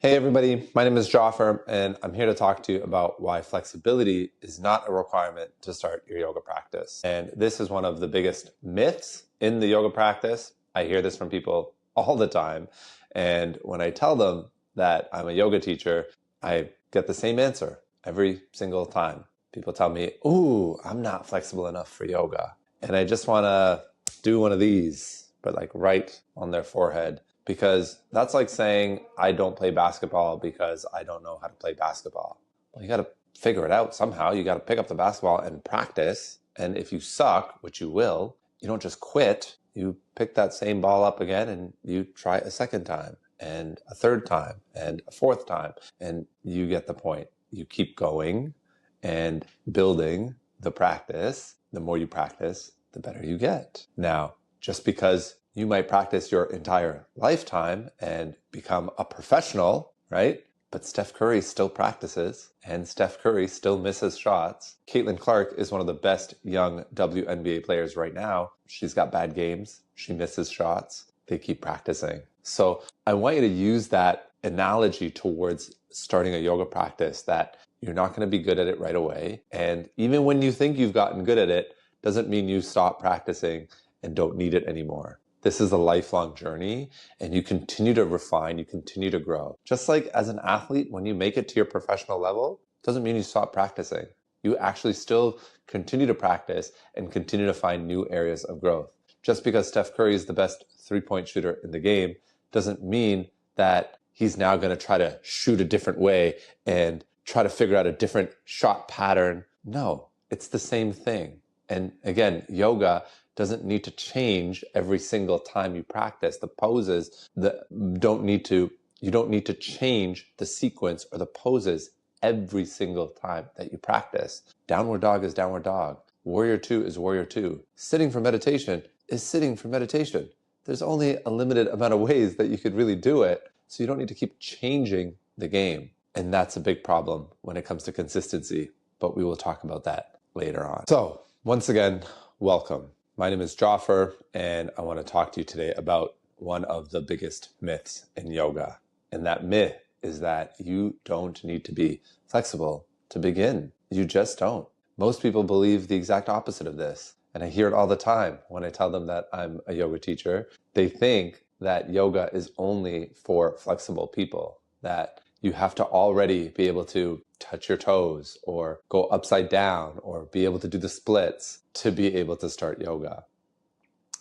Hey everybody, my name is Joffer and I'm here to talk to you about why flexibility is not a requirement to start your yoga practice. And this is one of the biggest myths in the yoga practice. I hear this from people all the time. And when I tell them that I'm a yoga teacher, I get the same answer every single time. People tell me, ooh, I'm not flexible enough for yoga. And I just want to do one of these, but like right on their forehead. Because that's like saying, I don't play basketball because I don't know how to play basketball. Well, you got to figure it out somehow. You got to pick up the basketball and practice. And if you suck, which you will, you don't just quit. You pick that same ball up again and you try a second time and a third time and a fourth time. And you get the point. You keep going and building the practice. The more you practice, the better you get. Now, just because you might practice your entire lifetime and become a professional, right? But Steph Curry still practices and Steph Curry still misses shots. Caitlin Clark is one of the best young WNBA players right now. She's got bad games. She misses shots. They keep practicing. So I want you to use that analogy towards starting a yoga practice, that you're not going to be good at it right away. And even when you think you've gotten good at it, doesn't mean you stop practicing and don't need it anymore. This is a lifelong journey and you continue to refine, you continue to grow. Just like as an athlete, when you make it to your professional level, doesn't mean you stop practicing. You actually still continue to practice and continue to find new areas of growth. Just because Steph Curry is the best three-point shooter in the game doesn't mean that he's now going to try to shoot a different way and try to figure out a different shot pattern. No, it's the same thing. And again, yoga doesn't need to change every single time you practice. The poses you don't need to change the sequence or the poses every single time that you practice. Downward dog is downward dog. Warrior two is warrior two. Sitting for meditation is sitting for meditation. There's only a limited amount of ways that you could really do it, so you don't need to keep changing the game. And that's a big problem when it comes to consistency, but we will talk about that later on. So once again, welcome. My name is Joffer, and I want to talk to you today about one of the biggest myths in yoga. And that myth is that you don't need to be flexible to begin. You just don't. Most people believe the exact opposite of this. And I hear it all the time when I tell them that I'm a yoga teacher. They think that yoga is only for flexible people, that you have to already be able to touch your toes or go upside down or be able to do the splits to be able to start yoga.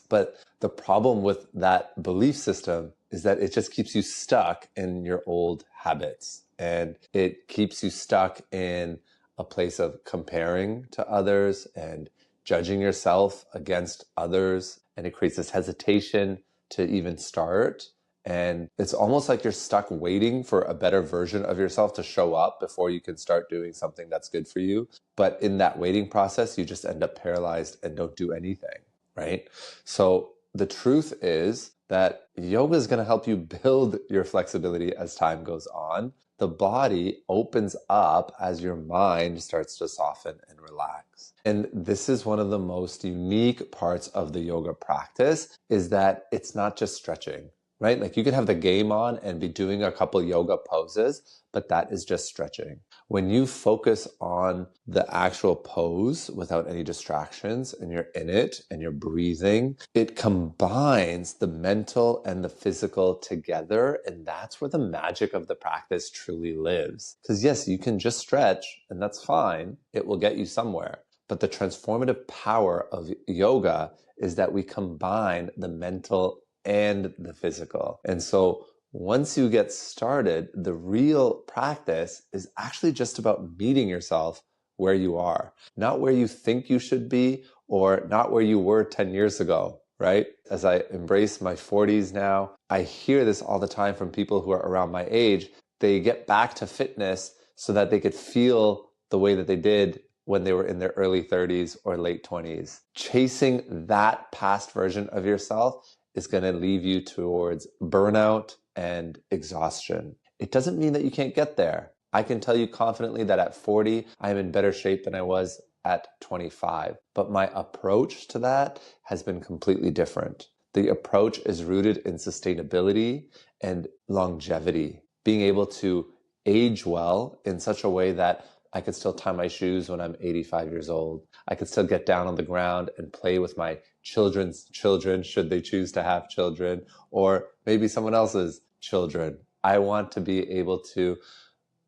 But the problem with that belief system is that it just keeps you stuck in your old habits, and it keeps you stuck in a place of comparing to others and judging yourself against others. And it creates this hesitation to even start. And it's almost like you're stuck waiting for a better version of yourself to show up before you can start doing something that's good for you. But in that waiting process, you just end up paralyzed and don't do anything, right? So the truth is that yoga is going to help you build your flexibility as time goes on. The body opens up as your mind starts to soften and relax. And this is one of the most unique parts of the yoga practice, is that it's not just stretching. Right? Like you could have the game on and be doing a couple yoga poses, but that is just stretching. When you focus on the actual pose without any distractions and you're in it and you're breathing, it combines the mental and the physical together. And that's where the magic of the practice truly lives. Because yes, you can just stretch and that's fine. It will get you somewhere. But the transformative power of yoga is that we combine the mental and the physical. And so once you get started, the real practice is actually just about meeting yourself where you are, not where you think you should be or not where you were 10 years ago, right? As I embrace my 40s now, I hear this all the time from people who are around my age. They get back to fitness so that they could feel the way that they did when they were in their early 30s or late 20s. Chasing that past version of yourself is going to leave you towards burnout and exhaustion. It doesn't mean that you can't get there. I can tell you confidently that at 40, I am in better shape than I was at 25. But my approach to that has been completely different. The approach is rooted in sustainability and longevity, being able to age well in such a way that I could still tie my shoes when I'm 85 years old. I could still get down on the ground and play with my children's children, should they choose to have children, or maybe someone else's children. I want to be able to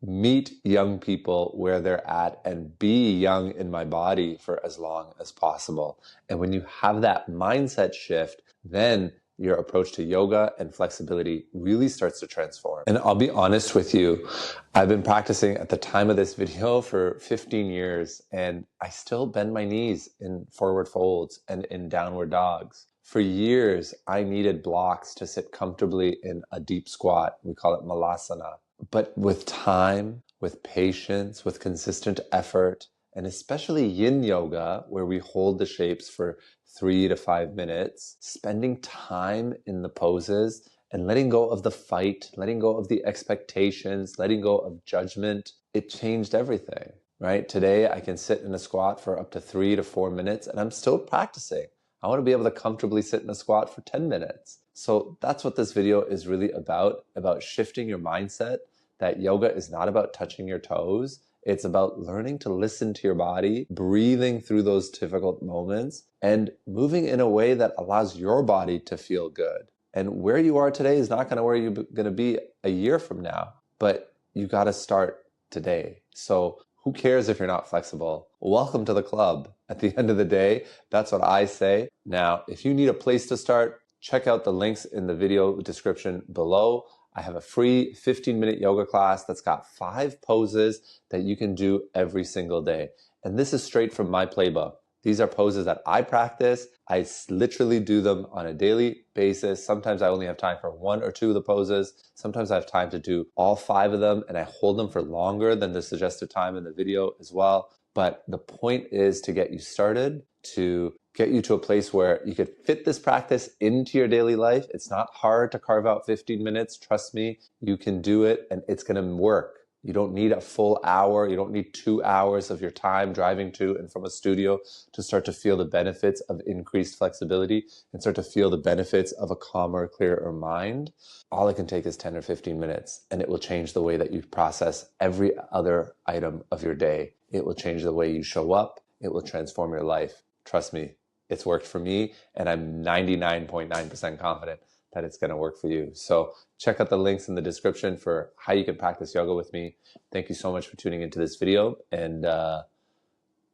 meet young people where they're at and be young in my body for as long as possible. And when you have that mindset shift, then your approach to yoga and flexibility really starts to transform. And I'll be honest with you, I've been practicing at the time of this video for 15 years, and I still bend my knees in forward folds and in downward dogs. For years, I needed blocks to sit comfortably in a deep squat. We call it malasana. But with time, with patience, with consistent effort, and especially yin yoga, where we hold the shapes for 3 to 5 minutes, spending time in the poses and letting go of the fight, letting go of the expectations, letting go of judgment, it changed everything, right? Today, I can sit in a squat for up to 3 to 4 minutes, and I'm still practicing. I want to be able to comfortably sit in a squat for 10 minutes. So that's what this video is really about shifting your mindset, that yoga is not about touching your toes. It's about learning to listen to your body, breathing through those difficult moments, and moving in a way that allows your body to feel good. And where you are today is not going to where you're going to be a year from now, but you got to start today. So who cares if you're not flexible? Welcome to the club. At the end of the day, that's what I say. Now, if you need a place to start, check out the links in the video description below. I have a free 15-minute yoga class that's got 5 poses that you can do every single day. And this is straight from my playbook. These are poses that I practice. I literally do them on a daily basis. Sometimes I only have time for 1 or 2 of the poses. Sometimes I have time to do all 5 of them, and I hold them for longer than the suggested time in the video as well. But the point is to get you started, to get you to a place where you could fit this practice into your daily life. It's not hard to carve out 15 minutes. Trust me, you can do it, and it's going to work. You don't need a full hour. You don't need 2 hours of your time driving to and from a studio to start to feel the benefits of increased flexibility and start to feel the benefits of a calmer, clearer mind. All it can take is 10 or 15 minutes, and it will change the way that you process every other item of your day. It will change the way you show up. It will transform your life. Trust me, it's worked for me, and I'm 99.9% confident that it's going to work for you. So check out the links in the description for how you can practice yoga with me. Thank you so much for tuning into this video. And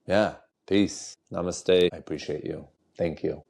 yeah, peace. Namaste. I appreciate you. Thank you.